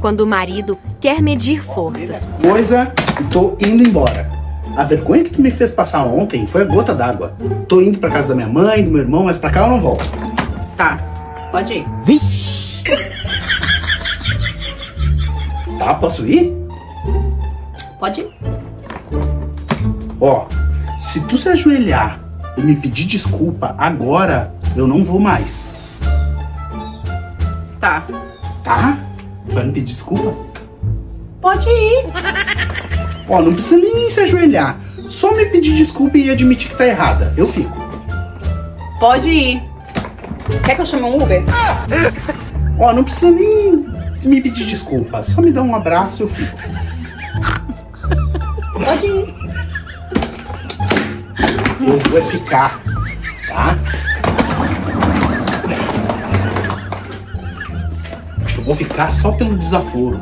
quando o marido quer medir forças. Coisa, tô indo embora. A vergonha que tu me fez passar ontem foi a gota d'água. Tô indo pra casa da minha mãe, do meu irmão, mas pra cá eu não volto. Tá, pode ir. Tá, posso ir? Pode ir. Ó, se tu se ajoelhar e me pedir desculpa agora, eu não vou mais. Tá. Tá? Tu vai me pedir desculpa? Pode ir. Ó, não precisa nem se ajoelhar. Só me pedir desculpa e admitir que tá errada. Eu fico. Pode ir. Quer que eu chame um Uber? Ó, não precisa nem me pedir desculpa. Só me dá um abraço e eu fico. Pode ir. Eu vou ficar, tá? Eu vou ficar só pelo desaforo.